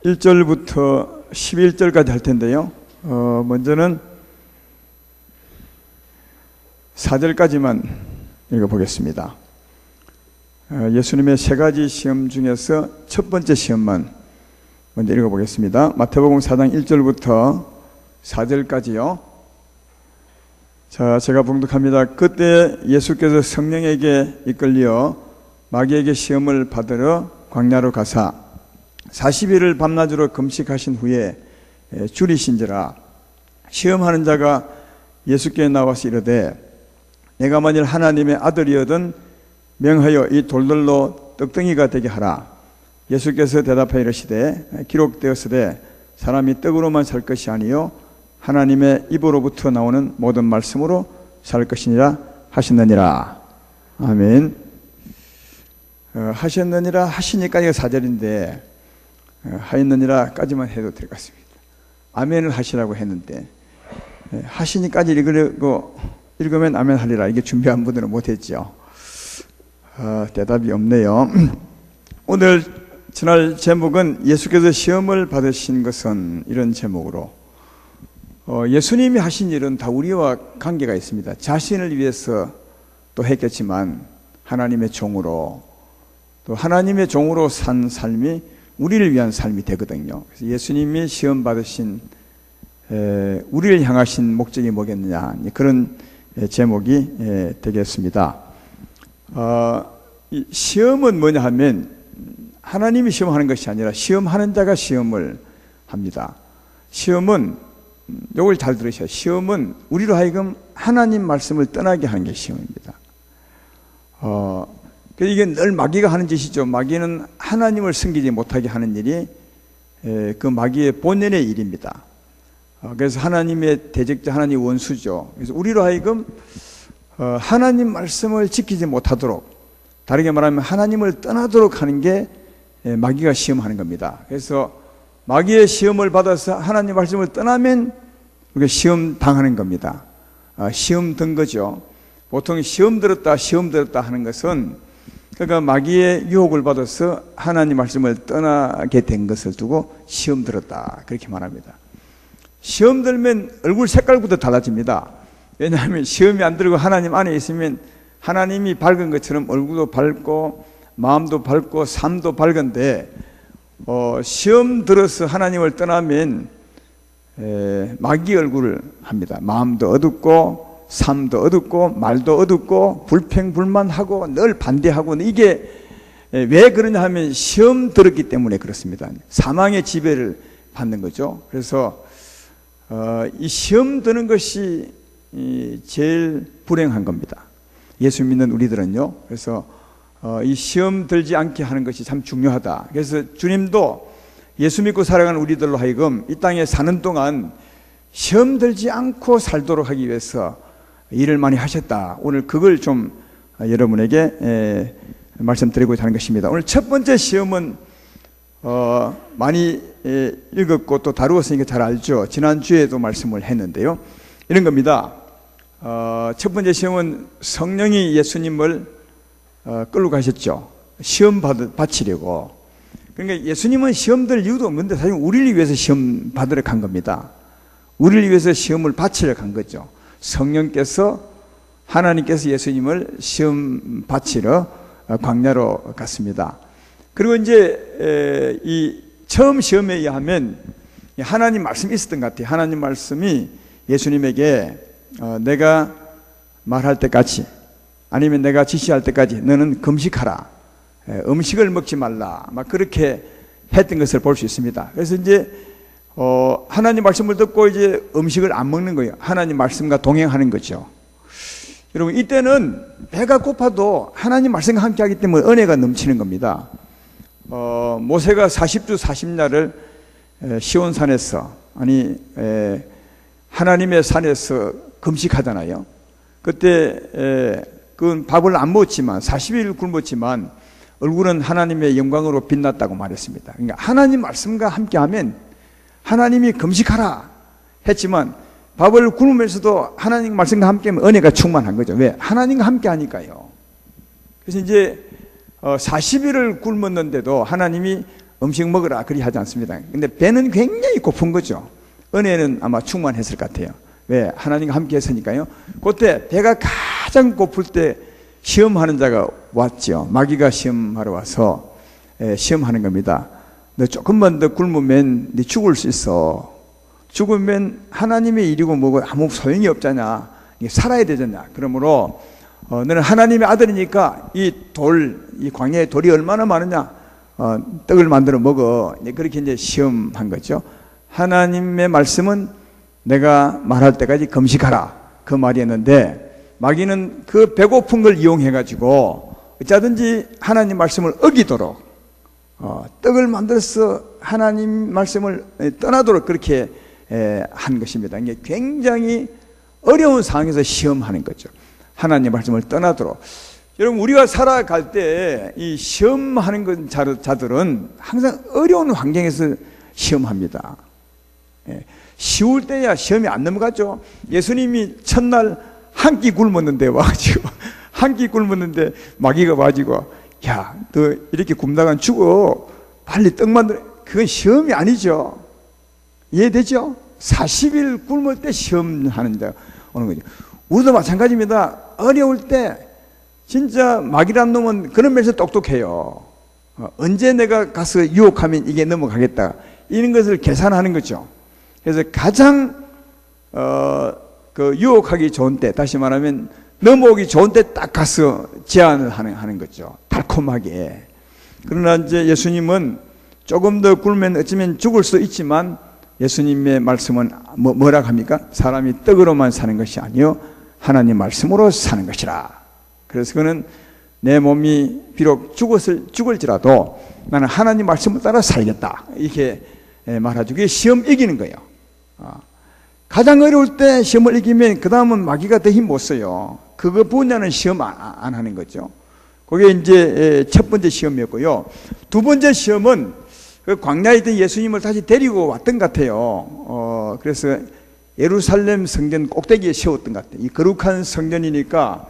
1절부터 11절까지 할 텐데요. 먼저는 4절까지만 읽어보겠습니다. 예수님의 세 가지 시험 중에서 첫 번째 시험만 먼저 읽어보겠습니다. 마태복음 4장 1절부터 4절까지요. 자, 제가 봉독합니다. 그때 예수께서 성령에게 이끌려 마귀에게 시험을 받으러 광야로 가사 40일을 밤낮으로 금식하신 후에 줄이신지라. 시험하는 자가 예수께 나와서 이르되 내가 만일 하나님의 아들이거든 명하여 이 돌들로 떡덩이가 되게 하라. 예수께서 대답하여 이르시되 기록되었으되 사람이 떡으로만 살 것이 아니요 하나님의 입으로부터 나오는 모든 말씀으로 살 것이니라 하셨느니라. 아멘. 하셨느니라 하시니까 이거 4절인데 하였느니라까지만 해도 될 것 같습니다. 아멘을 하시라고 했는데 하시니까지 읽으면 아멘 하리라. 이게 준비한 분들은 못했죠. 대답이 없네요. 오늘 전할 제목은 예수께서 시험을 받으신 것은, 이런 제목으로 예수님이 하신 일은 다 우리와 관계가 있습니다. 자신을 위해서 또 했겠지만 하나님의 종으로, 또 하나님의 종으로 산 삶이 우리를 위한 삶이 되거든요. 그래서 예수님이 시험 받으신 우리를 향하신 목적이 뭐겠느냐, 그런 제목이 되겠습니다. 이 시험은 뭐냐 하면 하나님이 시험하는 것이 아니라 시험하는 자가 시험을 합니다. 시험은, 이걸 잘 들으셔야, 시험은 우리로 하여금 하나님 말씀을 떠나게 하는 게 시험입니다. 이게 늘 마귀가 하는 짓이죠. 마귀는 하나님을 섬기지 못하게 하는 일이 그 마귀의 본연의 일입니다. 그래서 하나님의 대적자, 하나님의 원수죠. 그래서 우리로 하여금 하나님 말씀을 지키지 못하도록, 다르게 말하면 하나님을 떠나도록 하는 게 마귀가 시험하는 겁니다. 그래서 마귀의 시험을 받아서 하나님 말씀을 떠나면 우리가 시험 당하는 겁니다. 시험 든 거죠. 보통 시험 들었다 하는 것은, 그러니까 마귀의 유혹을 받아서 하나님 말씀을 떠나게 된 것을 두고 시험 들었다, 그렇게 말합니다. 시험 들면 얼굴 색깔부터 달라집니다. 왜냐하면 시험이 안 들고 하나님 안에 있으면 하나님이 밝은 것처럼 얼굴도 밝고 마음도 밝고 삶도 밝은데, 시험 들어서 하나님을 떠나면 마귀 얼굴을 합니다. 마음도 어둡고 삶도 어둡고 말도 어둡고 불평불만하고 늘 반대하고. 이게 왜 그러냐 하면 시험 들었기 때문에 그렇습니다. 사망의 지배를 받는 거죠. 그래서 이 시험 드는 것이 제일 불행한 겁니다. 예수 믿는 우리들은요. 그래서 이 시험 들지 않게 하는 것이 참 중요하다. 그래서 주님도 예수 믿고 살아가는 우리들로 하여금 이 땅에 사는 동안 시험 들지 않고 살도록 하기 위해서 일을 많이 하셨다. 오늘 그걸 좀 여러분에게 말씀드리고자 하는 것입니다. 오늘 첫 번째 시험은 많이 읽었고 또 다루었으니까 잘 알죠. 지난주에도 말씀을 했는데요. 이런 겁니다. 첫 번째 시험은 성령이 예수님을 끌고 가셨죠. 시험 받으려고. 그러니까 예수님은 시험 들 이유도 없는데 사실 우리를 위해서 시험 받으러 간 겁니다. 우리를 위해서 시험을 받치러 간 거죠. 성령께서, 하나님께서 예수님을 시험 받치러 광야로 갔습니다. 그리고 이제 이 처음 시험에 의하면 하나님 말씀이 있었던 것 같아요. 하나님 말씀이 예수님에게 내가 말할 때까지, 아니면 내가 지시할 때까지 너는 금식하라, 음식을 먹지 말라, 막 그렇게 했던 것을 볼 수 있습니다. 그래서 이제 하나님 말씀을 듣고 이제 음식을 안 먹는 거예요. 하나님 말씀과 동행하는 거죠. 여러분, 이때는 배가 고파도 하나님 말씀과 함께 하기 때문에 은혜가 넘치는 겁니다. 모세가 40주 40야를 시온산에서, 하나님의 산에서 금식하잖아요. 그때 그건 밥을 안 먹었지만 40일 굶었지만 얼굴은 하나님의 영광으로 빛났다고 말했습니다. 그러니까 하나님 말씀과 함께하면, 하나님이 금식하라 했지만 밥을 굶으면서도 하나님 말씀과 함께하면 은혜가 충만한 거죠. 왜? 하나님과 함께 하니까요. 그래서 이제 40일을 굶었는데도 하나님이 음식 먹으라 그리 하지 않습니다. 근데 배는 굉장히 고픈 거죠. 은혜는 아마 충만했을 것 같아요. 왜? 하나님과 함께 했으니까요. 그때 배가 가장 고플 때 시험하는 자가 왔죠. 마귀가 시험하러 와서 시험하는 겁니다. 너 조금만 더 굶으면 네 죽을 수 있어. 죽으면 하나님의 일이고 뭐고 아무 소용이 없잖아. 살아야 되잖아. 그러므로 너는 하나님의 아들이니까 이 광야에 돌이 얼마나 많으냐. 떡을 만들어 먹어. 그렇게 이제 시험한 거죠. 하나님의 말씀은 내가 말할 때까지 금식하라. 그 말이었는데 마귀는 그 배고픈 걸 이용해가지고 어쩌든지 하나님 말씀을 어기도록 떡을 만들어서 하나님 말씀을 떠나도록 그렇게 한 것입니다. 이게 굉장히 어려운 상황에서 시험하는 거죠. 하나님 말씀을 떠나도록. 여러분, 우리가 살아갈 때 이 시험하는 자들은 항상 어려운 환경에서 시험합니다. 쉬울 때야 시험이 안 넘어가죠. 예수님이 첫날 한 끼 굶었는데 와가지고 한 끼 굶었는데 마귀가 와가지고 야, 너 이렇게 굶다간 죽어. 빨리 떡 만들어. 그건 시험이 아니죠. 이해되죠? 40일 굶을 때 시험하는 데 오는 거죠. 우리도 마찬가지입니다. 어려울 때 진짜 마귀란 놈은 그런 면에서 똑똑해요. 언제 내가 가서 유혹하면 이게 넘어가겠다. 이런 것을 계산하는 거죠. 그래서 가장 그 유혹하기 좋은 때, 다시 말하면 넘어오기 좋은 때 딱 가서 제안을 하는 거죠. 달콤하게. 그러나 이제 예수님은 조금 더 굶으면 어쩌면 죽을 수 있지만 예수님의 말씀은 뭐라고 합니까? 사람이 떡으로만 사는 것이 아니요 하나님 말씀으로 사는 것이라. 그래서 그는 내 몸이 비록 죽을지라도 나는 하나님 말씀을 따라 살겠다. 이렇게 말하죠. 그게 시험 이기는 거예요. 가장 어려울 때 시험을 이기면 그 다음은 마귀가 더 힘 못 써요. 그거 분야는 시험 안 하는 거죠. 그게 이제 첫 번째 시험이었고요. 두 번째 시험은 그 광야에 있던 예수님을 다시 데리고 왔던 것 같아요. 그래서 예루살렘 성전 꼭대기에 세웠던 것 같아요. 이 거룩한 성전이니까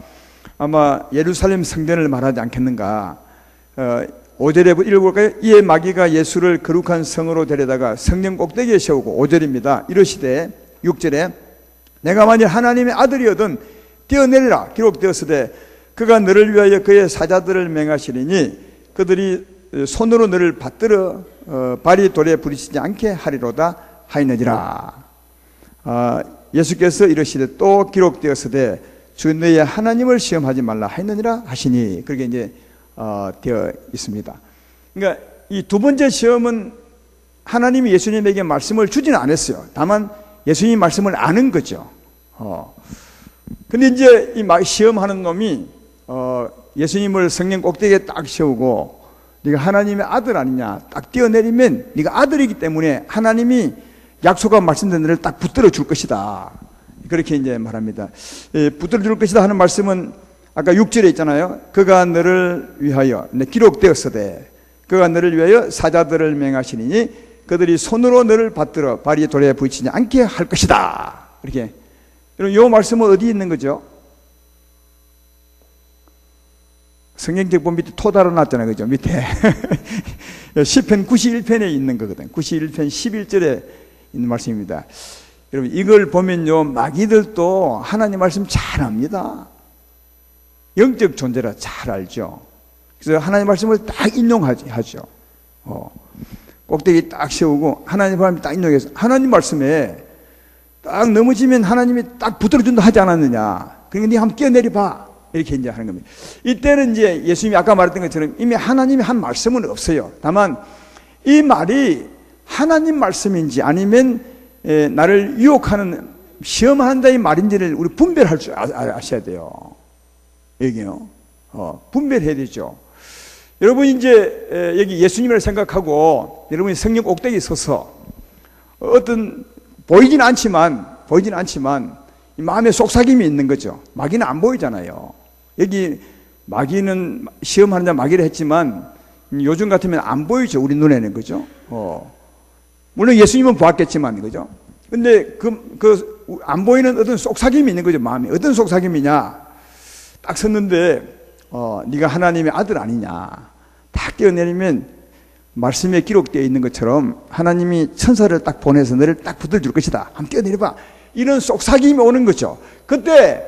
아마 예루살렘 성전을 말하지 않겠는가. 5절에 읽어볼까요? 이에 마귀가 예수를 거룩한 성으로 데려다가 성전 꼭대기에 세우고 5절입니다. 이러시되 6절에 내가 만일 하나님의 아들이거든 뛰어내리라 기록되었으되 그가 너를 위하여 그의 사자들을 맹하시리니 그들이 손으로 너를 받들어 발이 돌에 부딪히지 않게 하리로다 하이느니라. 예수께서 이러시되 또 기록되었으되 주 너의 하나님을 시험하지 말라 하이느니라 하시니 그렇게 이제 되어 있습니다. 그러니까 이 두 번째 시험은 하나님이 예수님에게 말씀을 주지는 않았어요. 다만 예수님 말씀을 아는 거죠. 근데 이제 이 시험하는 놈이 예수님을 성령 꼭대기에 딱 세우고 네가 하나님의 아들 아니냐 딱 뛰어내리면 네가 아들이기 때문에 하나님이 약속한 말씀된 너를 딱 붙들어 줄 것이다. 그렇게 이제 말합니다. 붙들어 줄 것이다 하는 말씀은 아까 6절에 있잖아요. 그가 너를 위하여 기록되었으되 그가 너를 위하여 사자들을 맹하시니 그들이 손으로 너를 받들어 발이 돌에 부딪히지 않게 할 것이다. 이렇게. 여러분, 이 말씀은 어디 있는 거죠? 성경책 보면 밑에 토 달아놨잖아요. 그죠? 밑에. 시편 91편에 있는 거거든. 91편 11절에 있는 말씀입니다. 여러분, 이걸 보면요, 마귀들도 하나님 말씀 잘 압니다. 영적 존재라 잘 알죠. 그래서 하나님 말씀을 딱 인용하죠. 꼭대기 딱 세우고 하나님 말씀 딱 인용해서 하나님 말씀에 딱 넘어지면 하나님이 딱 붙들어준다 하지 않았느냐. 그러니까 네 한번 뛰어내려 봐. 이렇게 이제 하는 겁니다. 이때는 이제 예수님이 아까 말했던 것처럼 이미 하나님이 한 말씀은 없어요. 다만 이 말이 하나님 말씀인지 아니면 나를 유혹하는 시험하는 자의 말인지를 우리 분별할 줄 아셔야 돼요. 여기요. 분별해야 되죠. 여러분 이제 여기 예수님을 생각하고 여러분이 성령 꼭대기에 서서 어떤 보이진 않지만 이 마음에 속삭임이 있는 거죠. 마귀는 안 보이잖아요. 여기 마귀는 시험하는 자 마귀를 했지만 요즘 같으면 안 보이죠. 우리 눈에는. 그죠? 물론 예수님은 보았겠지만 그죠? 근데 안 보이는 어떤 속삭임이 있는 거죠. 마음에. 어떤 속삭임이냐? 딱 섰는데 네가 하나님의 아들 아니냐? 딱 뛰어내리면 말씀에 기록되어 있는 것처럼 하나님이 천사를 딱 보내서 너를 딱 붙들줄 것이다. 한번 뛰어내려봐. 이런 속삭임이 오는 거죠. 그때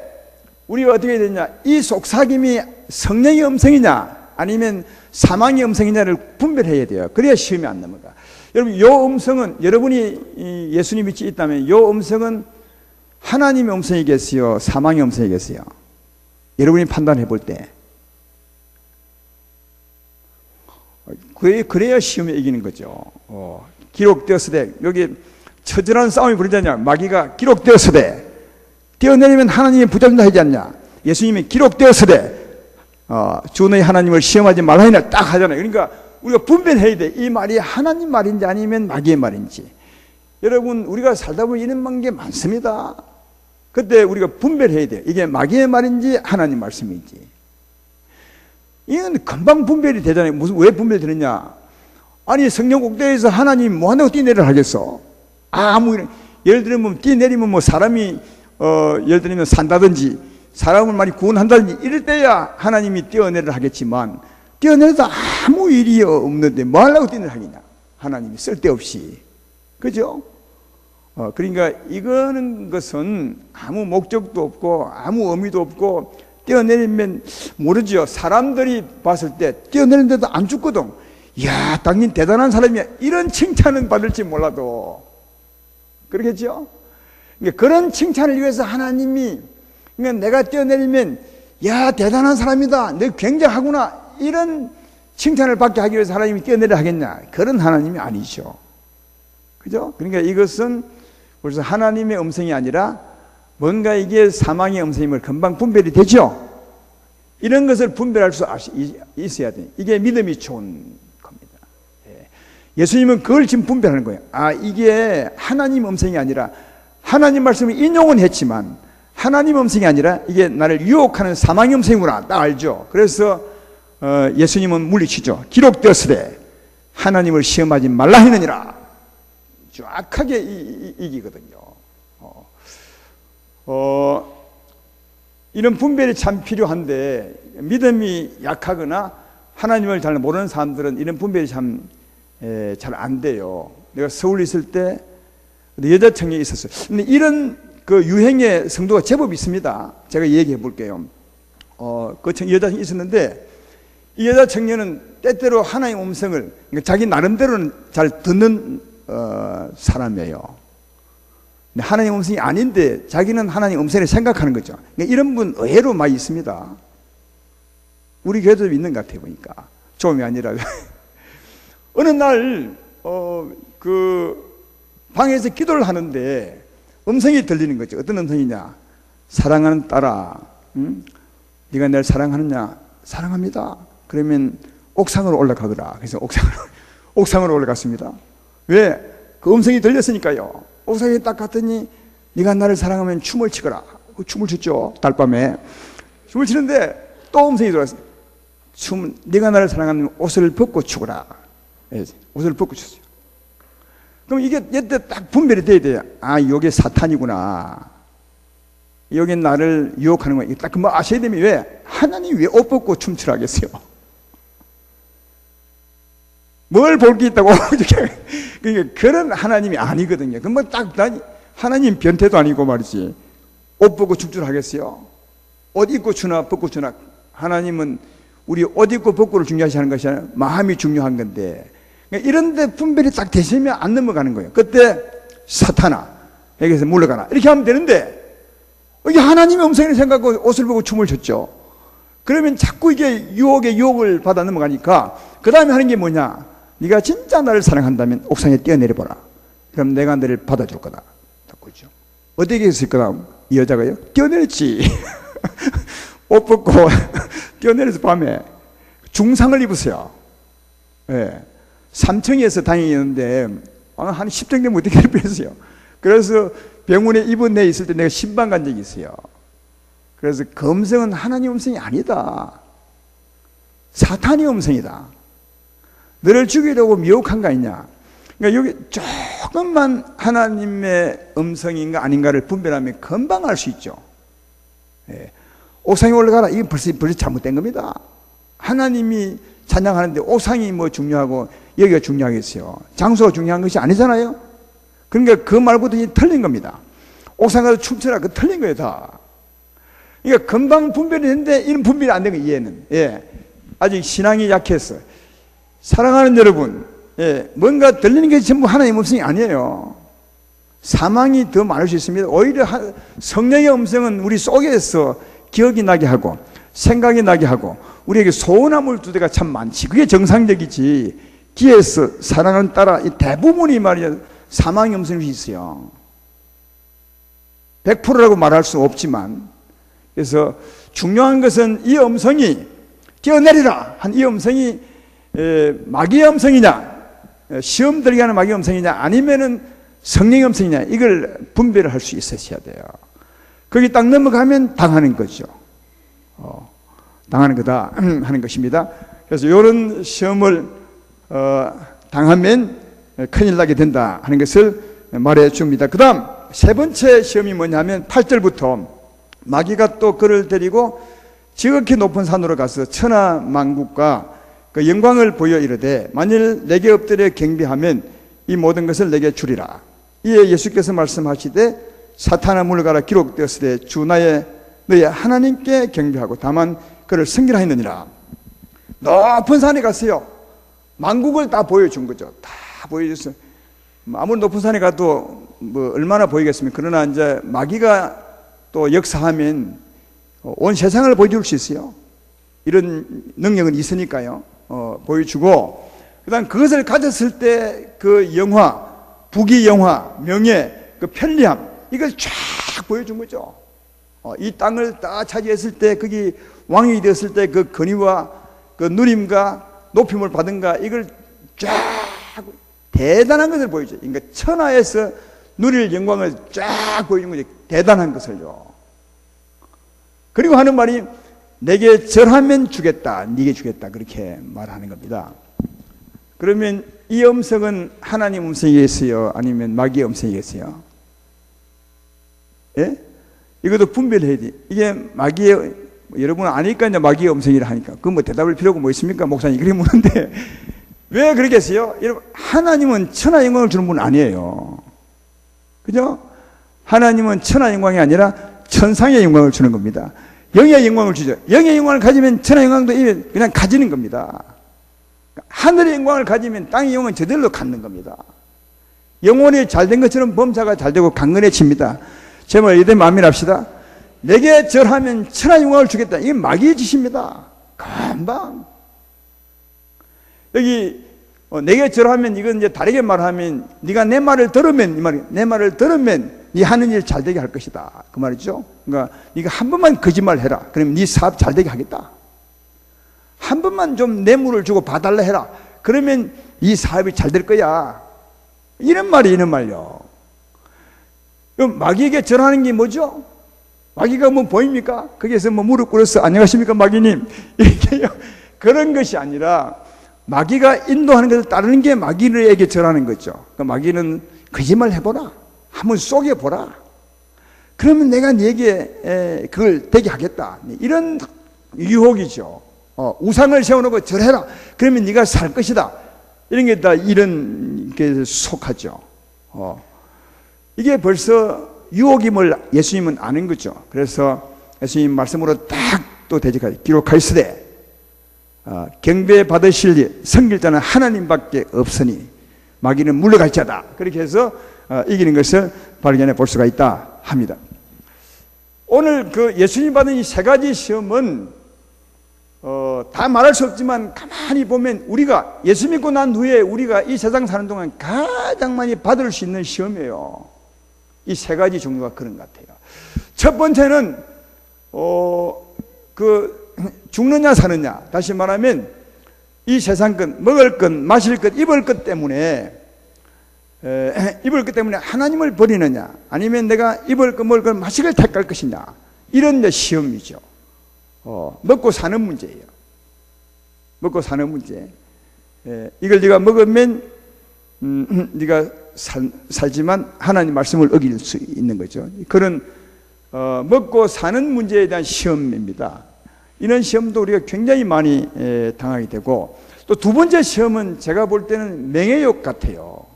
우리가 어떻게 해야 되냐? 이 속삭임이 성령의 음성이냐 아니면 사망의 음성이냐를 분별해야 돼요. 그래야 시험이 안 넘어가. 여러분, 요 음성은 여러분이 예수님 믿지 있다면 요 음성은 하나님의 음성이겠어요? 사망의 음성이겠어요? 여러분이 판단해 볼 때. 그래야 시험에 이기는 거죠. 기록되었으되, 여기 처절한 싸움이 벌어지냐? 마귀가 기록되었으되, 뛰어내리면 하나님이 붙잡는다 하지 않냐? 예수님이 기록되었으되, 주 너희 하나님을 시험하지 말라니라 딱 하잖아요. 그러니까 우리가 분별해야 돼. 이 말이 하나님 말인지 아니면 마귀의 말인지. 여러분, 우리가 살다 보면 이런 게 많습니다. 그때 우리가 분별해야 돼요. 이게 마귀의 말인지 하나님 말씀인지. 이건 금방 분별이 되잖아요. 왜 분별이 되느냐? 아니, 성령 꼭대기에서 하나님 뭐 한다고 뛰내리라 하겠어? 예를 들면 뛰내리면 뭐 사람이 예를 들면 산다든지 사람을 많이 구원한다든지 이럴 때야 하나님이 뛰어내리라 하겠지만, 뛰어내려도 아무 일이 없는데 뭐 하려고 뛰어내리라 하겠냐? 하나님이 쓸데없이. 그죠? 그러니까 이거는 것은 아무 목적도 없고 아무 의미도 없고, 뛰어내리면 모르죠. 사람들이 봤을 때 뛰어내리는데도 안 죽거든. 이야, 당신 대단한 사람이야. 이런 칭찬은 받을지 몰라도. 그러겠죠? 그러니까 그런 칭찬을 위해서 하나님이, 그러니까 내가 뛰어내리면 야, 대단한 사람이다. 너 굉장하구나. 이런 칭찬을 받게 하기 위해서 하나님이 뛰어내려 하겠냐? 그런 하나님이 아니죠. 그죠? 그러니까 이것은 그래서 하나님의 음성이 아니라 뭔가 이게 사망의 음성임을 금방 분별이 되죠. 이런 것을 분별할 수 있어야 돼요. 이게 믿음이 좋은 겁니다. 예수님은 그걸 지금 분별하는 거예요. 이게 하나님 음성이 아니라, 하나님 말씀을 인용은 했지만 하나님 음성이 아니라 이게 나를 유혹하는 사망의 음성이구나. 딱 알죠. 그래서 예수님은 물리치죠. 기록되었으되 하나님을 시험하지 말라 했느니라. 정확하게 이기거든요. 이런 분별이 참 필요한데, 믿음이 약하거나 하나님을 잘 모르는 사람들은 이런 분별이 참 잘 안 돼요. 내가 서울에 있을 때 여자 청년이 있었어요. 근데 이런 그 유행의 성도가 제법 있습니다. 제가 얘기해 볼게요. 그 여자 있었는데, 이 여자 청년은 때때로 하나님의 음성을, 그러니까 자기 나름대로는 잘 듣는 사람이에요. 하나님 음성이 아닌데 자기는 하나님 음성을 생각하는 거죠. 그러니까 이런 분 의외로 많이 있습니다. 우리 교회도 있는 것 같아요. 보니까 좀이 아니라 어느 날 그 방에서 기도를 하는데 음성이 들리는 거죠. 어떤 음성이냐? 사랑하는 딸아, 네가 날 사랑하느냐? 사랑합니다. 그러면 옥상으로 올라가거라. 그래서 옥상으로 올라갔습니다. 왜? 그 음성이 들렸으니까요. 옥상에 딱 갔더니 네가 나를 사랑하면 춤을 치거라. 그 춤을 췄죠. 달밤에 춤을 추는데 또 음성이 들어왔어요. 네가 나를 사랑하면 옷을 벗고 추거라. 옷을 벗고 췄어요. 그럼 이게 이때 딱 분별이 돼야 돼요. 이게 사탄이구나. 여기 나를 유혹하는 거야. 딱 그 아셔야 되면, 왜? 하나님이 왜 옷 벗고 춤추라 하겠어요? 뭘 볼 게 있다고. 그러니까 그런 하나님이 아니거든요. 그럼 딱 하나님 변태도 아니고 말이지. 옷 벗고 춤추라 하겠어요? 옷 입고 추나 벗고 추나. 하나님은 우리 옷 입고 벗고를 중요시 하는 것이 아니라 마음이 중요한 건데, 그러니까 이런데 분별이 딱 되시면 안 넘어가는 거예요. 그때 사탄아, 여기서 물러가라. 이렇게 하면 되는데, 이게 하나님의 음성을 생각하고 옷을 벗고 춤을 췄죠. 그러면 자꾸 이게 유혹을 받아 넘어가니까, 그 다음에 하는 게 뭐냐? 네가 진짜 나를 사랑한다면 옥상에 뛰어내려보라. 그럼 내가 너를 받아줄 거다. 그렇죠? 어떻게 했을 거다? 이 여자가요? 뛰어내렸지. 옷 벗고 뛰어내려서 밤에 중상을 입으세요. 3층에서 다니는데 한 10층 되면 어떻게 뺐어요. 그래서 병원에 입원해 있을 때 내가 신방 간 적이 있어요. 그래서 그 음성은 하나님 음성이 아니다. 사탄의 음성이다. 너를 죽이려고 미혹한 거 아니냐. 그러니까 여기 조금만 하나님의 음성인가 아닌가를 분별하면 금방 알 수 있죠. 옥상에 올라가라. 이게 벌써 잘못된 겁니다. 하나님이 찬양하는데 옥상이 뭐 중요하고 여기가 중요하겠어요. 장소가 중요한 것이 아니잖아요. 그러니까 그 말부터 틀린 겁니다. 옥상 가서 춤춰라. 그 틀린 거예요, 다. 그러니까 금방 분별이 되는데 이런 분별이 안 되는 거예요, 이해는. 예. 아직 신앙이 약했어요. 사랑하는 여러분, 예. 뭔가 들리는 게 전부 하나님의 음성이 아니에요. 사망이 더 많을 수 있습니다. 오히려 성령의 음성은 우리 속에서 기억이 나게 하고 생각이 나게 하고 우리에게 소원함을 줄 때가 참 많지. 그게 정상적이지. 기에서 사랑을 따라 이 대부분이 말이야 사망의 음성이 있어요. 100%라고 말할 수 없지만, 그래서 중요한 것은 이 음성이 뛰어내리라 한 이 음성이 마귀의 음성이냐, 시험 들게 하는 마귀의 음성이냐, 아니면은 성령의 음성이냐, 이걸 분별을 할 수 있으셔야 돼요. 거기 딱 넘어가면 당하는 거죠. 당하는 거다 하는 것입니다. 그래서 이런 시험을 당하면 큰일 나게 된다 하는 것을 말해 줍니다. 그 다음 세 번째 시험이 뭐냐면 8절부터 마귀가 또 그를 데리고 지극히 높은 산으로 가서 천하만국과 그 영광을 보여 이르되 만일 내게 엎드려 경배하면 이 모든 것을 내게 주리라. 이에 예수께서 말씀하시되 사탄아 물러가라 기록되었으되 주 너의 하나님께 경배하고 다만 그를 섬기라 했느니라. 높은 산에 갔어요. 만국을 다 보여준 거죠. 다 보여줬어요. 아무리 높은 산에 가도 뭐 얼마나 보이겠습니까? 그러나 이제 마귀가 또 역사하면 온 세상을 보여줄 수 있어요. 이런 능력은 있으니까요. 보여주고, 그 다음 그것을 가졌을 때 그 영화, 부귀 영화, 명예, 그 편리함, 이걸 쫙 보여준 거죠. 이 땅을 다 차지했을 때, 거기 왕이 되었을 때 그 권위와 그 누림과 높임을 받은가, 이걸 쫙 대단한 것을 보여줘요. 그러니까 천하에서 누릴 영광을 쫙 보여준 거죠. 대단한 것을요. 그리고 하는 말이 내게 절하면 주겠다, 네게 주겠다, 그렇게 말하는 겁니다. 그러면 이 음성은 하나님 음성이겠어요? 아니면 마귀의 음성이겠어요? 예? 이것도 분별해야 돼. 이게 마귀의, 여러분 아니까 이제 마귀의 음성이라 하니까. 그 뭐 대답할 필요가 뭐 있습니까? 목사님 그렇게 묻는데. 왜 그러겠어요? 여러분, 하나님은 천하 영광을 주는 분 아니에요. 그죠? 하나님은 천하 영광이 아니라 천상의 영광을 주는 겁니다. 영의 영광을 주죠. 영의 영광을 가지면 천하 영광도 그냥 가지는 겁니다. 하늘의 영광을 가지면 땅의 영광은 저절로 갖는 겁니다. 영혼이 잘된 것처럼 범사가 잘되고 강건해집니다. 제발 이대 마음이랍시다. 내게 절하면 천하 영광을 주겠다. 이게 마귀의 짓입니다. 금방. 여기 내게 절하면, 이건 이제 다르게 말하면 네가 내 말을 들으면, 이 말이 내 말을 들으면 네 하는 일 잘되게 할 것이다, 그 말이죠. 그러니까 네가 한 번만 거짓말 해라. 그러면 네 사업 잘되게 하겠다. 한 번만 좀 뇌물을 주고 봐달라 해라. 그러면 이 사업이 잘 될 거야. 이런 말이요. 그럼 마귀에게 절하는 게 뭐죠? 마귀가 뭐 보입니까? 거기에서 뭐 무릎 꿇어서 안녕하십니까 마귀님, 이렇게요. 그런 것이 아니라 마귀가 인도하는 것을 따르는 게 마귀에게 절하는 거죠. 그러니까 마귀는 거짓말 해보라, 한번 속여보라. 그러면 내가 네게 그걸 되게 하겠다, 이런 유혹이죠. 우상을 세워놓고 절해라. 그러면 네가 살 것이다. 이런 게 다 이런 게 속하죠. 이게 벌써 유혹임을 예수님은 아는 거죠. 그래서 예수님 말씀으로 딱 또 대적하지. 기록하시되 경배 받으실 섬길 자는 하나님밖에 없으니 마귀는 물러갈 자다. 그렇게 해서 이기는 것을 발견해 볼 수가 있다 합니다. 오늘 그 예수님 받은 이 세 가지 시험은 다 말할 수 없지만 가만히 보면 우리가 예수 믿고 난 후에 우리가 이 세상 사는 동안 가장 많이 받을 수 있는 시험이에요. 이 세 가지 종류가 그런 것 같아요. 첫 번째는 죽느냐 사느냐, 다시 말하면 이 세상 것, 먹을 것, 마실 것, 입을 것 때문에 하나님을 버리느냐, 아니면 내가 입을 것, 먹을 것, 마실 걸 택할 것이냐, 이런 시험이죠. 먹고 사는 문제예요. 먹고 사는 문제. 이걸 네가 먹으면 네가 살지만 하나님 말씀을 어길 수 있는 거죠. 그런 먹고 사는 문제에 대한 시험입니다. 이런 시험도 우리가 굉장히 많이 당하게 되고, 또 두 번째 시험은 제가 볼 때는 맹해욕 같아요.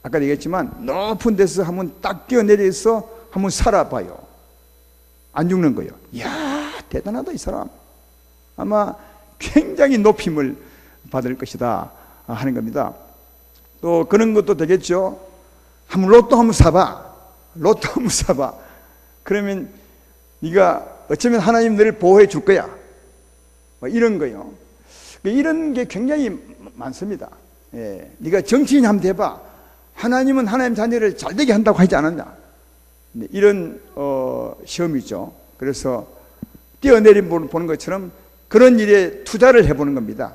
아까 얘기했지만 높은 데서 한번 딱 뛰어내려서 한번 살아봐요. 안 죽는 거예요. 이야, 대단하다 이 사람. 아마 굉장히 높임을 받을 것이다 하는 겁니다. 또 그런 것도 되겠죠. 한번 로또 한번 사봐. 로또 한번 사봐. 그러면 네가 어쩌면 하나님 너를 보호해 줄 거야. 뭐 이런 거요. 이런 게 굉장히 많습니다. 예. 네가 정치인 한번 해봐. 하나님은 하나님 자녀를 잘되게 한다고 하지 않았냐. 이런 시험이죠. 그래서 뛰어내린 보는 것처럼 그런 일에 투자를 해보는 겁니다.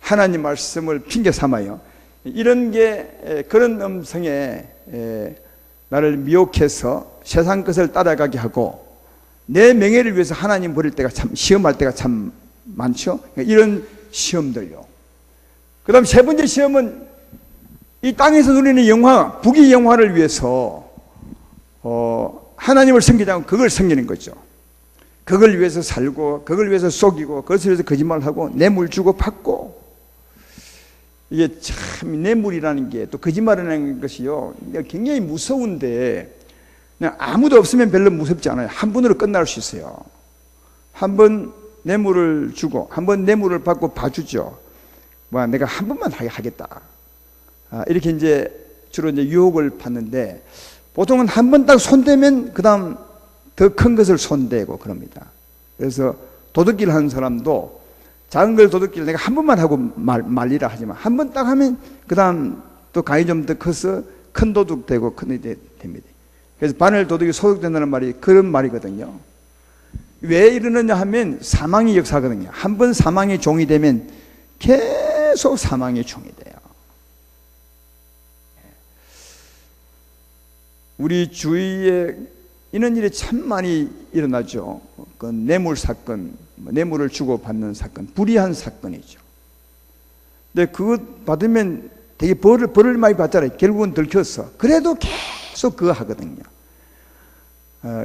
하나님 말씀을 핑계 삼아요. 이런 게 그런 음성에 나를 미혹해서 세상 것을 따라가게 하고 내 명예를 위해서 하나님 버릴 때가 참 시험할 때가 참 많죠. 이런 시험들요. 그 다음 세 번째 시험은 이 땅에서 누리는 영화, 부귀 영화를 위해서 하나님을 섬기지 않고 그걸 섬기는 거죠. 그걸 위해서 살고 그걸 위해서 속이고 그것을 위해서 거짓말하고 뇌물 주고 받고, 이게 참 뇌물이라는 게 또 거짓말이라는 것이요 굉장히 무서운데 그냥 아무도 없으면 별로 무섭지 않아요. 한 번으로 끝날 수 있어요. 한 번 뇌물을 주고 한 번 뇌물을 받고 봐주죠. 뭐 내가 한 번만 하겠다. 이렇게 이제 주로 이제 유혹을 받는데 보통은 한 번 딱 손대면 그 다음 더 큰 것을 손대고 그럽니다. 그래서 도둑질 하는 사람도 작은 걸 도둑질 내가 한 번만 하고 말리라 하지만 한 번 딱 하면 그 다음 또 간이 좀 더 커서 큰 도둑 되고 큰 일이 됩니다. 그래서 바늘 도둑이 소독된다는 말이 그런 말이거든요. 왜 이러느냐 하면 사망의 역사거든요. 한 번 사망의 종이 되면 계속 사망의 종이 돼요. 우리 주위에 이런 일이 참 많이 일어나죠. 그 뇌물 사건, 뇌물을 주고받는 사건, 불의한 사건이죠. 근데 그것 받으면 되게 벌을 많이 받잖아요. 결국은 들켰어. 그래도 계속 그거 하거든요.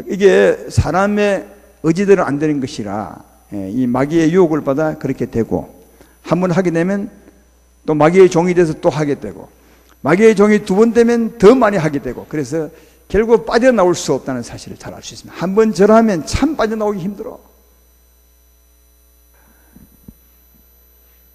이게 사람의 의지대로 안 되는 것이라 이 마귀의 유혹을 받아 그렇게 되고, 한번 하게 되면 또 마귀의 종이 돼서 또 하게 되고, 마귀의 종이 두 번 되면 더 많이 하게 되고, 그래서 결국 빠져나올 수 없다는 사실을 잘 알 수 있습니다. 한 번 절하면 참 빠져나오기 힘들어.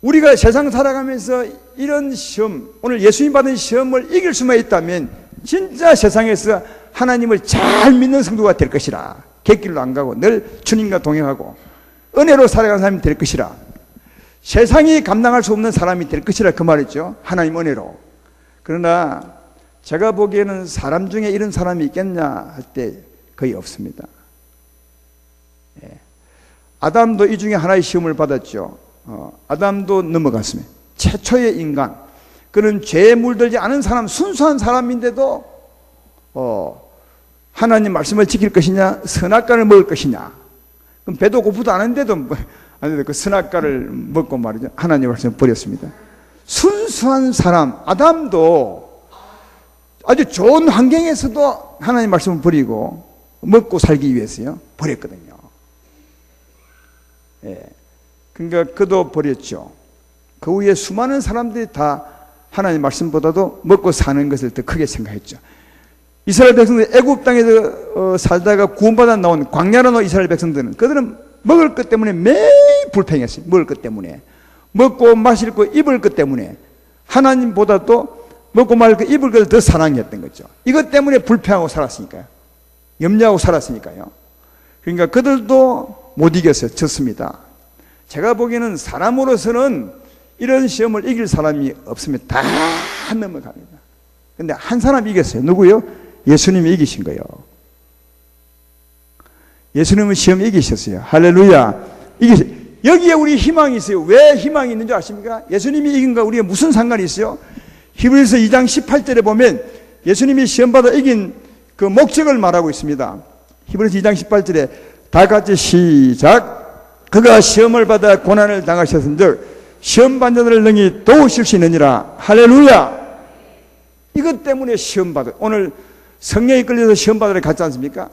우리가 세상 살아가면서 이런 시험, 오늘 예수님 받은 시험을 이길 수만 있다면 진짜 세상에서 하나님을 잘 믿는 성도가 될 것이라. 객길로 안 가고 늘 주님과 동행하고 은혜로 살아가는 사람이 될 것이라. 세상이 감당할 수 없는 사람이 될 것이라 그 말이죠. 하나님 은혜로. 그러나 제가 보기에는 사람 중에 이런 사람이 있겠냐 할 때 거의 없습니다. 아담도 이 중에 하나의 시험을 받았죠. 아담도 넘어갔습니다. 최초의 인간, 그는 죄에 물들지 않은 사람, 순수한 사람인데도 하나님 말씀을 지킬 것이냐, 선악과를 먹을 것이냐. 그럼 배도 고프도 않은데도 그 선악과를 먹고 말이죠. 하나님 말씀을 버렸습니다. 순수한 사람 아담도 아주 좋은 환경에서도 하나님 말씀을 버리고 먹고 살기 위해서요 버렸거든요. 그러니까 그도 버렸죠. 그 후에 수많은 사람들이 다 하나님 말씀보다도 먹고 사는 것을 더 크게 생각했죠. 이스라엘 백성들 애굽 땅에서 살다가 구원받아 나온 광야로 나온 이스라엘 백성들은 그들은 먹을 것 때문에 매일 불평했어요. 먹을 것 때문에, 먹고 마실 거 입을 것 때문에 하나님보다도 먹고 마실 거 입을 것을 더 사랑했던 거죠. 이것 때문에 불평하고 살았으니까요. 염려하고 살았으니까요. 그러니까 그들도 못 이겼어요. 졌습니다. 제가 보기에는 사람으로서는 이런 시험을 이길 사람이 없으면 다 넘어갑니다. 근데 한 사람 이겼어요. 누구요? 예수님이 이기신 거예요. 예수님은 시험 이기셨어요. 할렐루야. 이기셨어요. 여기에 우리 희망이 있어요. 왜 희망이 있는 줄 아십니까? 예수님이 이긴 거 우리가 무슨 상관이 있어요? 히브리서 2장 18절에 보면 예수님이 시험받아 이긴 그 목적을 말하고 있습니다. 히브리서 2장 18절에 다 같이 시작. 그가 시험을 받아 고난을 당하셨은즉 시험 받는 자들을 능히 도우실 수 있느니라. 할렐루야. 이것 때문에 시험 받아. 오늘 성령에 끌려서 시험 받으러 갔지 않습니까?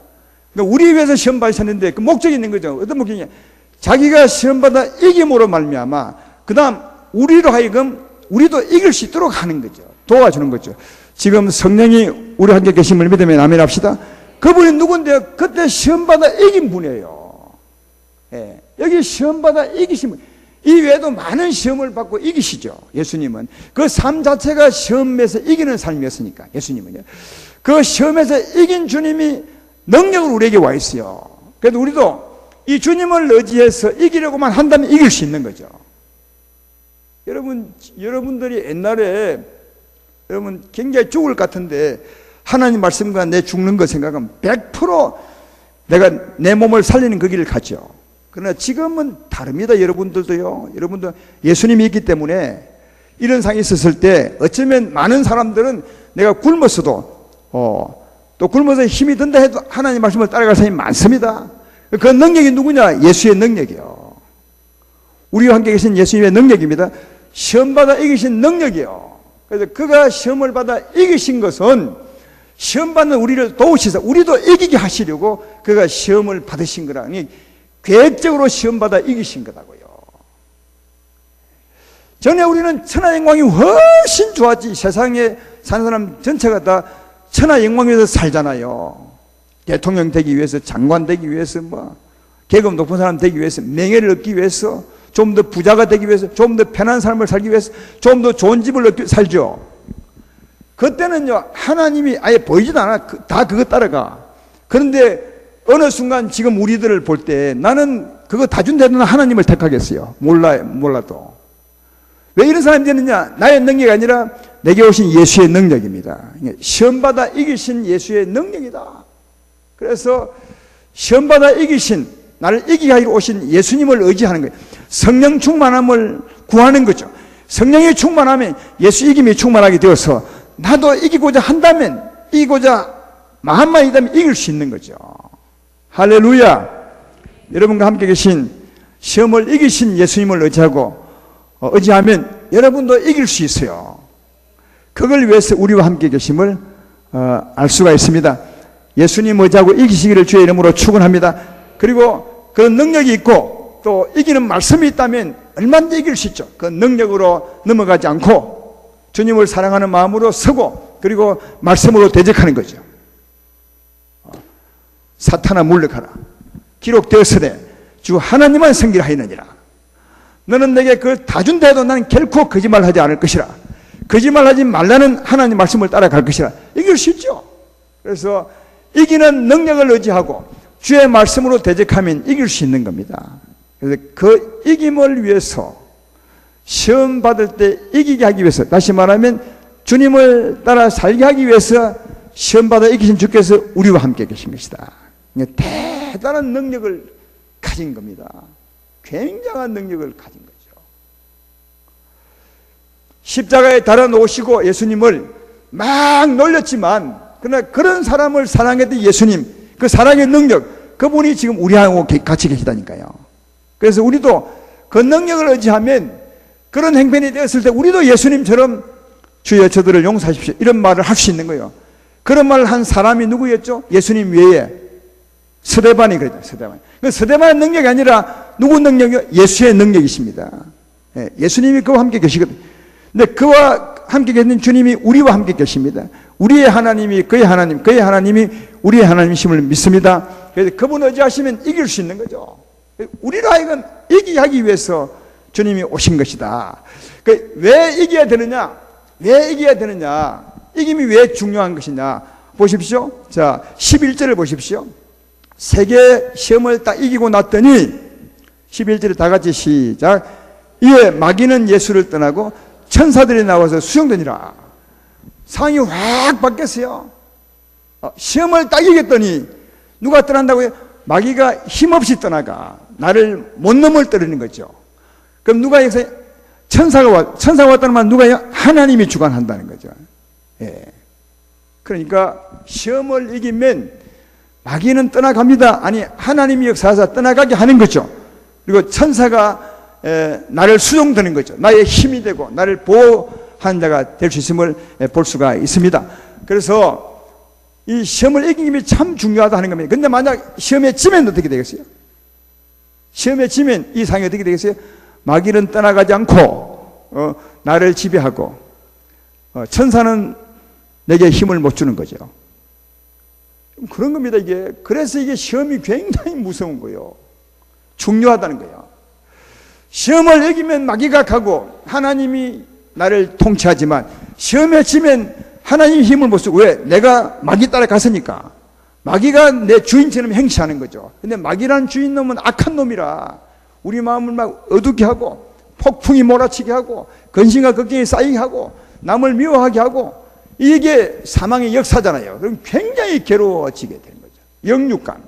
그러니까 우리 위해서 시험 받으셨는데 그 목적이 있는 거죠. 어떤 목적이냐? 자기가 시험 받아 이김으로 말미암아 그 다음 우리로 하여금 우리도 이길 수 있도록 하는 거죠. 도와주는 거죠. 지금 성령이 우리 함께 계심을 믿으면 아멘 합시다. 그분이 누군데요? 그때 시험받아 이긴 분이에요. 예, 여기 시험받아 이기신 분. 이 외에도 많은 시험을 받고 이기시죠. 예수님은 그 삶 자체가 시험에서 이기는 삶이었으니까. 예수님은요, 그 시험에서 이긴 주님이 능력을 우리에게 와 있어요. 그래서 우리도 이 주님을 의지해서 이기려고만 한다면 이길 수 있는 거죠. 여러분들이 옛날에 여러분 굉장히 죽을 것 같은데 하나님 말씀과 내 죽는 거 생각하면 100% 내가 내 몸을 살리는 그 길을 가죠. 그러나 지금은 다릅니다. 여러분들도요. 여러분도 예수님이 있기 때문에 이런 상황이 있었을 때 어쩌면 많은 사람들은 내가 굶었어도 또 굶어서 힘이 든다 해도 하나님 말씀을 따라갈 사람이 많습니다. 그 능력이 누구냐? 예수의 능력이요. 우리와 함께 계신 예수님의 능력입니다. 시험받아 이기신 능력이요. 그래서 그가 시험을 받아 이기신 것은 시험받는 우리를 도우시사 우리도 이기게 하시려고 그가 시험을 받으신 거라니 계획적으로 시험받아 이기신 거다고요. 전에 우리는 천하영광이 훨씬 좋았지. 세상에 사는 사람 전체가 다 천하영광에서 살잖아요. 대통령 되기 위해서, 장관 되기 위해서, 계급 높은 사람 되기 위해서, 명예를 얻기 위해서, 좀 더 부자가 되기 위해서, 좀 더 편한 삶을 살기 위해서, 좀 더 좋은 집을 얻기 위해서 살죠. 그때는요, 하나님이 아예 보이지도 않아. 다 그거 따라가. 그런데 어느 순간 지금 우리들을 볼 때 나는 그거 다 준다는 하나님을 택하겠어요. 몰라도. 왜 이런 사람이 되느냐? 나의 능력이 아니라 내게 오신 예수의 능력입니다. 시험받아 이기신 예수의 능력이다. 그래서 시험받아 이기신, 나를 이기게 하기로 오신 예수님을 의지하는 거예요. 성령 충만함을 구하는 거죠. 성령이 충만하면 예수 이김이 충만하게 되어서 나도 이기고자 한다면, 이기고자 마음만 있다면 이길 수 있는 거죠. 할렐루야. 여러분과 함께 계신 시험을 이기신 예수님을 의지하면 여러분도 이길 수 있어요. 그걸 위해서 우리와 함께 계심을 알 수가 있습니다. 예수님 의지하고 이기시기를 주의 이름으로 축원합니다. 그리고 그런 능력이 있고 또 이기는 말씀이 있다면 얼마든지 이길 수 있죠. 그 능력으로 넘어가지 않고 주님을 사랑하는 마음으로 서고 그리고 말씀으로 대적하는 거죠. 사탄아 물러가라. 기록되었으되 주 하나님만 섬기라 하였느니라. 너는 내게 그걸 다 준다 해도 나는 결코 거짓말하지 않을 것이라. 거짓말하지 말라는 하나님 말씀을 따라갈 것이라. 이길 수 있죠. 그래서 이기는 능력을 의지하고 주의 말씀으로 대적하면 이길 수 있는 겁니다. 그래서 그 이김을 위해서 시험 받을 때 이기게 하기 위해서, 다시 말하면 주님을 따라 살게 하기 위해서 시험 받아 이기신 주께서 우리와 함께 계신 것이다. 대단한 능력을 가진 겁니다. 굉장한 능력을 가진 거죠. 십자가에 달아놓으시고 예수님을 막 놀렸지만 그러나 그런 사람을 사랑했던 예수님, 그 사랑의 능력, 그분이 지금 우리하고 같이 계시다니까요. 그래서 우리도 그 능력을 의지하면 그런 행편이 되었을 때 우리도 예수님처럼 주여 저들을 용서하십시오 이런 말을 할 수 있는 거예요. 그런 말을 한 사람이 누구였죠? 예수님 외에 스데반이 그랬죠. 스데반. 그 스데반의 능력이 아니라 누구 능력이요? 예수의 능력이십니다. 예수님이 그와 함께 계시거든요. 근데 그와 함께 계신 주님이 우리와 함께 계십니다. 우리의 하나님이 그의 하나님, 그의 하나님이 우리의 하나님이심을 믿습니다. 그래서 그분 의지하시면 이길 수 있는 거죠. 우리로 하여금 이기게 하기 위해서 주님이 오신 것이다. 왜 이겨야 되느냐? 왜 이겨야 되느냐? 이김이 왜 중요한 것이냐? 보십시오. 자, 11절을 보십시오. 세계 시험을 딱 이기고 났더니 11절에 다 같이 시작. 이에 마귀는 예수를 떠나고 천사들이 나와서 수용되니라. 상황이 확 바뀌었어요. 시험을 딱 이겼더니 누가 떠난다고요? 마귀가 힘없이 떠나가. 나를 못 넘어뜨리는 거죠. 그럼 누가 여기서 천사가 왔다는 말 누가요? 하나님이 주관한다는 거죠. 예. 그러니까 시험을 이기면 마귀는 떠나갑니다. 아니 하나님이 역사하사 떠나가게 하는 거죠. 그리고 천사가 나를 수용되는 거죠. 나의 힘이 되고 나를 보호하는 자가 될 수 있음을 볼 수가 있습니다. 그래서 이 시험을 이기는 게 참 중요하다는 겁니다. 그런데 만약 시험에 지면 어떻게 되겠어요? 시험에 지면 이 상황이 어떻게 되겠어요? 마귀는 떠나가지 않고 나를 지배하고 천사는 내게 힘을 못 주는 거죠. 그런 겁니다, 이게. 그래서 이게 시험이 굉장히 무서운 거예요. 중요하다는 거예요. 시험을 이기면 마귀가 가고 하나님이 나를 통치하지만 시험에 지면 하나님이 힘을 못 쓰고, 왜? 내가 마귀 따라갔으니까. 마귀가 내 주인처럼 행시하는 거죠. 근데 마귀라는 주인놈은 악한 놈이라 우리 마음을 막 어둡게 하고 폭풍이 몰아치게 하고 근심과 걱정이 쌓이게 하고 남을 미워하게 하고, 이게 사망의 역사잖아요. 그럼 굉장히 괴로워지게 되는 거죠. 영육간.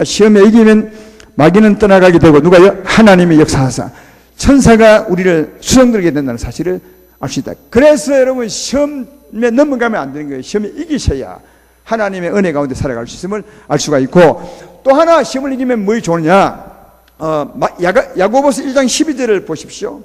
시험에 이기면 마귀는 떠나가게 되고, 누가요? 하나님의 역사하사 천사가 우리를 수성들게 된다는 사실을 알 수 있다. 그래서 여러분, 시험에 넘어가면 안 되는 거예요. 시험에 이기셔야 하나님의 은혜 가운데 살아갈 수 있음을 알 수가 있고, 또 하나 시험을 이기면 뭐 좋으냐? 야고보서 1장 12절을 보십시오.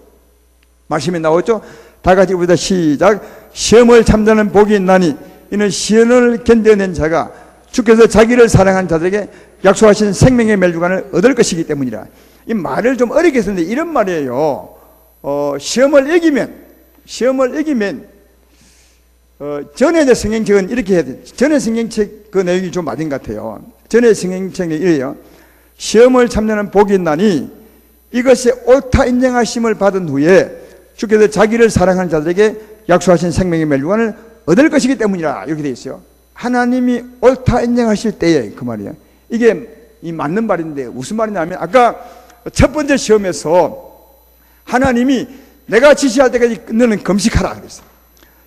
말씀이 나오죠? 다 같이 보자. 시작. 시험을 참자는 복이 있나니 이는 시험을 견뎌낸 자가 주께서 자기를 사랑한 자들에게 약속하신 생명의 멸류관을 얻을 것이기 때문이라. 이 말을 좀 어렵게 했는데 이런 말이에요. 시험을 이기면 전의 성경책은 이렇게 해야 돼. 전의 성경책 그 내용이 좀 맞은 것 같아요. 전의 성경책이 이래요. 시험을 참는 복이 있나니 이것이 옳다 인정하심을 받은 후에 주께서 자기를 사랑하는 자들에게 약속하신 생명의 멸류관을 얻을 것이기 때문이라. 이렇게 되어 있어요. 하나님이 옳다 인정하실 때에 그 말이에요. 이게 이 맞는 말인데 무슨 말이냐면, 아까 첫 번째 시험에서 하나님이 내가 지시할 때까지 너는 금식하라 그랬어요.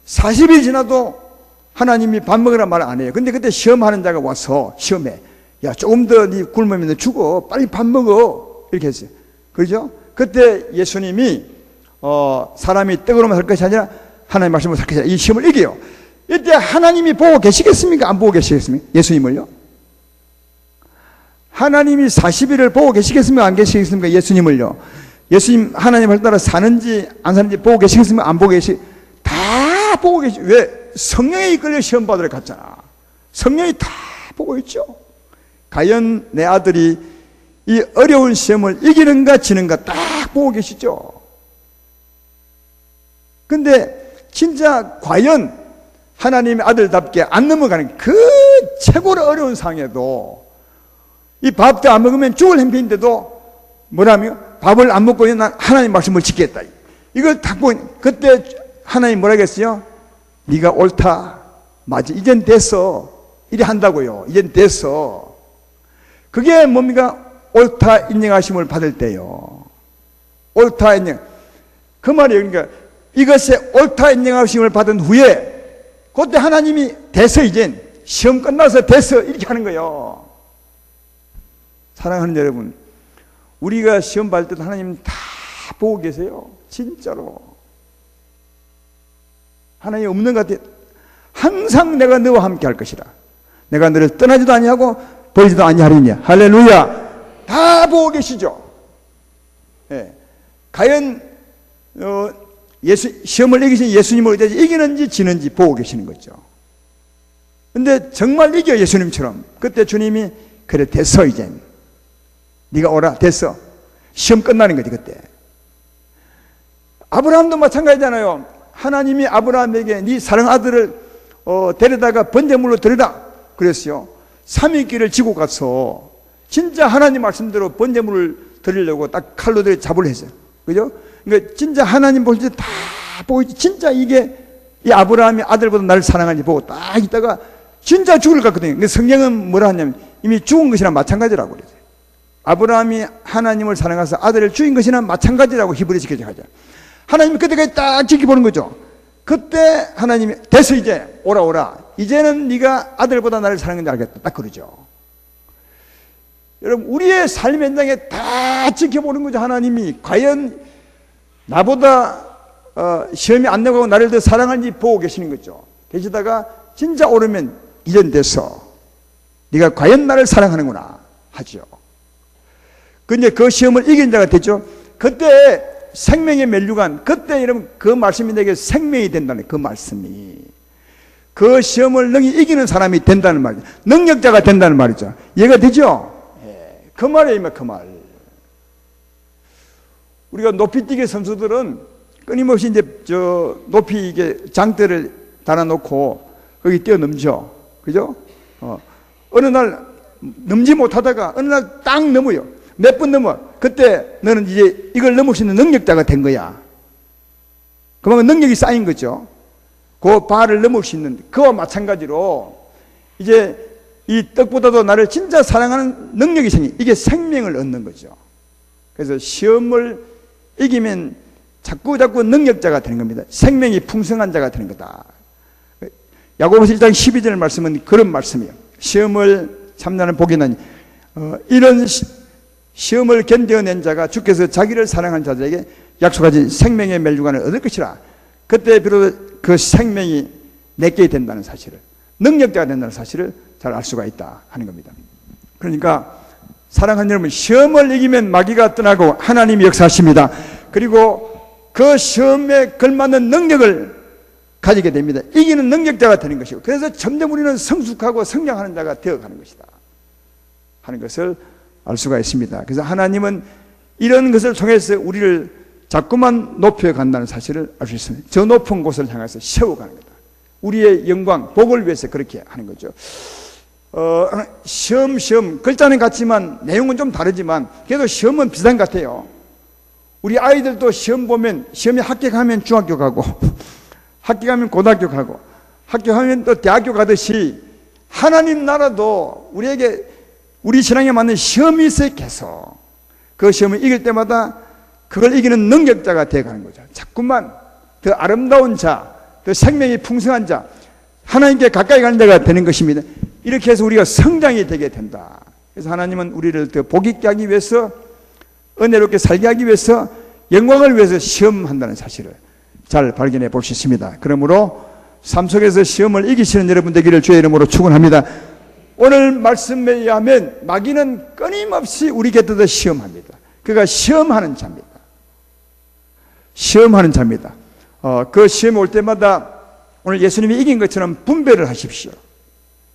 40일 지나도 하나님이 밥 먹으라 말 안 해요. 근데 그때 시험하는 자가 와서 시험해. 야, 조금 더 네 굶으면 죽어. 빨리 밥 먹어. 이렇게 했어요. 그렇죠? 그때 예수님이 사람이 떡으로만 살 것이 아니라 하나님의 말씀으로 살 것이 아니라 이 시험을 이겨요. 이때 하나님이 보고 계시겠습니까? 안 보고 계시겠습니까? 예수님을요? 하나님이 40일을 보고 계시겠습니까? 안 계시겠습니까? 예수님을요? 예수님 하나님을 따라 사는지 안 사는지 보고 계시겠습니까? 안 보고 다 보고 계시. 왜? 성령에 이끌려 시험 받으러 갔잖아. 성령이 다 보고 있죠. 과연 내 아들이 이 어려운 시험을 이기는가 지는가 딱 보고 계시죠. 근데 진짜 과연 하나님의 아들답게 안 넘어가는 그 최고로 어려운 상황에도 이 밥도 안 먹으면 죽을 형편인데도 뭐라며? 밥을 안 먹고 난 하나님 말씀을 지키겠다. 이걸 딱 보니 그때 하나님 뭐라 했어요? 네가 옳다. 맞아. 이젠 됐어. 이래 한다고요. 이젠 됐어. 그게 뭡니까? 옳다 인정하심을 받을 때요. 옳다 인정. 그 말이에요. 그러니까 이것에 옳다 인정하심을 받은 후에 그때 하나님이 됐어. 이젠 시험 끝나서 됐어. 이렇게 하는 거예요. 사랑하는 여러분, 우리가 시험 받을 때도 하나님 다 보고 계세요. 진짜로. 하나님 없는 것 같아. 항상 내가 너와 함께 할 것이라. 내가 너를 떠나지도 아니하고 버리지도 아니하리니. 할렐루야. 다 보고 계시죠. 예. 과연 시험을 이기신 예수님을 이기는지 지는지 보고 계시는 거죠. 근데 정말 이겨 예수님처럼. 그때 주님이 그래 됐어 이젠. 네가 오라 됐어. 시험 끝나는 거지 그때. 아브라함도 마찬가지잖아요. 하나님이 아브라함에게 네 사랑 아들을 데려다가 번제물로 드리라 그랬어요. 3일길을 지고 가서 진짜 하나님 말씀대로 번제물을 드리려고 딱 칼로 잡으려 했어요. 그죠? 그러니까 진짜 하나님 볼 때 다 보이지. 진짜 이게 이 아브라함이 아들보다 나를 사랑하는지 보고 딱 있다가 진짜 죽을 것 같거든요. 근데 성경은 뭐라 하냐면 이미 죽은 것이나 마찬가지라고 그러죠. 아브라함이 하나님을 사랑해서 아들을 죽인 것이나 마찬가지라고 히브리서 기록하죠. 하나님이 그때까지 딱 지켜보는 거죠. 그때 하나님이 됐어 이제 오라 이제는 네가 아들보다 나를 사랑하는지 알겠다 딱 그러죠. 여러분 우리의 삶의 현장에 다 지켜보는 거죠. 하나님이 과연 나보다 시험이 안 나고 나를 더 사랑하는지 보고 계시는 거죠. 계시다가 진짜 오르면 이젠 됐어. 네가 과연 나를 사랑하는구나 하죠. 근데 그 시험을 이긴 자가 됐죠. 그때 생명의 멸류관, 그때 여러분 그 말씀이 내게 생명이 된다는 그 말씀이 그 시험을 능히 이기는 사람이 된다는 말이죠. 능력자가 된다는 말이죠. 이해가 되죠? 그 말이에요, 그 말. 우리가 높이뛰기 선수들은 끊임없이 이제 높이 이게 장대를 달아놓고 거기 뛰어넘죠. 그죠? 어느 날 넘지 못하다가 어느 날 딱 넘어요. 몇 번 넘어. 그때 너는 이제 이걸 넘을 수 있는 능력자가 된 거야. 그만큼 능력이 쌓인 거죠. 그 바를 넘을 수 있는, 그와 마찬가지로 이제 이 떡보다도 나를 진짜 사랑하는 능력이 생긴, 이게 생명을 얻는 거죠. 그래서 시험을 이기면 자꾸 능력자가 되는 겁니다. 생명이 풍성한 자가 되는 거다. 야고보서 1장 12절 말씀은 그런 말씀이에요. 시험을 참나는 복이 나니, 이런 시험을 견뎌낸 자가 주께서 자기를 사랑하는 자들에게 약속하신 생명의 멸류관을 얻을 것이라. 그때 비로소 그 생명이 내게 된다는 사실을, 능력자가 된다는 사실을 잘 알 수가 있다 하는 겁니다. 그러니까 사랑하는 여러분, 시험을 이기면 마귀가 떠나고 하나님이 역사하십니다. 그리고 그 시험에 걸맞는 능력을 가지게 됩니다. 이기는 능력자가 되는 것이고, 그래서 점점 우리는 성숙하고 성장하는 자가 되어가는 것이다 하는 것을 알 수가 있습니다. 그래서 하나님은 이런 것을 통해서 우리를 자꾸만 높여간다는 사실을 알 수 있습니다. 저 높은 곳을 향해서 세워가는 거다. 우리의 영광, 복을 위해서 그렇게 하는 거죠. 시험 글자는 같지만 내용은 좀 다르지만 그래도 시험은 비슷한 것 같아요. 우리 아이들도 시험 보면, 시험에 합격하면 중학교 가고 합격하면 고등학교 가고 합격하면 또 대학교 가듯이 하나님 나라도 우리에게 우리 신앙에 맞는 시험이 있어요. 계속 그 시험을 이길 때마다 그걸 이기는 능력자가 되어가는 거죠. 자꾸만 더 아름다운 자, 더 생명이 풍성한 자, 하나님께 가까이 가는 자가 되는 것입니다. 이렇게 해서 우리가 성장이 되게 된다. 그래서 하나님은 우리를 더 복 있게 하기 위해서, 은혜롭게 살게 하기 위해서, 영광을 위해서 시험한다는 사실을 잘 발견해 볼 수 있습니다. 그러므로 삶 속에서 시험을 이기시는 여러분 되기를 주의 이름으로 축원합니다. 오늘 말씀에 의하면 마귀는 끊임없이 우리 곁에서 시험합니다. 그가 시험하는 자입니다. 시험하는 자입니다. 그 시험이 올 때마다 오늘 예수님이 이긴 것처럼 분별을 하십시오.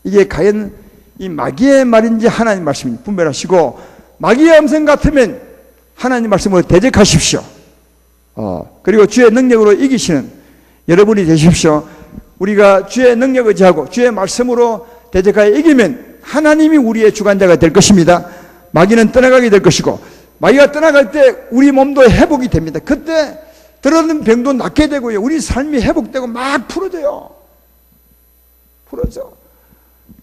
이게 과연 이 마귀의 말인지 하나님 말씀인지 분별하시고, 마귀의 음성 같으면 하나님 말씀으로 대적하십시오. 그리고 주의 능력으로 이기시는 여러분이 되십시오. 우리가 주의 능력을 의지하고 주의 말씀으로 대적하여 이기면 하나님이 우리의 주관자가 될 것입니다. 마귀는 떠나가게 될 것이고, 마귀가 떠나갈 때 우리 몸도 회복이 됩니다. 그때 들어오는 병도 낫게 되고요, 우리 삶이 회복되고 막 풀어져요. 풀어져.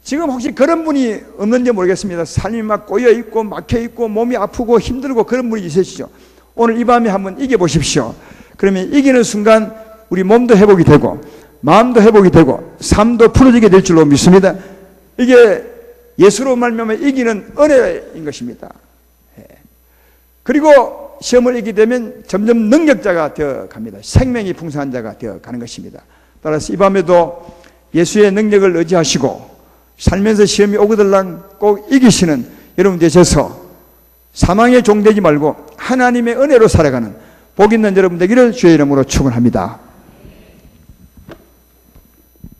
지금 혹시 그런 분이 없는지 모르겠습니다. 삶이 막 꼬여있고 막혀있고 몸이 아프고 힘들고 그런 분이 있으시죠. 오늘 이 밤에 한번 이겨보십시오. 그러면 이기는 순간 우리 몸도 회복이 되고 마음도 회복이 되고 삶도 풀어지게 될 줄로 믿습니다. 이게 예수로 말미암아 이기는 은혜인 것입니다. 그리고 시험을 이기게 되면 점점 능력자가 되어 갑니다. 생명이 풍성한 자가 되어 가는 것입니다. 따라서 이 밤에도 예수의 능력을 의지하시고 살면서 시험이 오거들랑 꼭 이기시는 여러분 되셔서 사망의 종 되지 말고 하나님의 은혜로 살아가는 복 있는 여러분 되기를 주의 이름으로 축원합니다.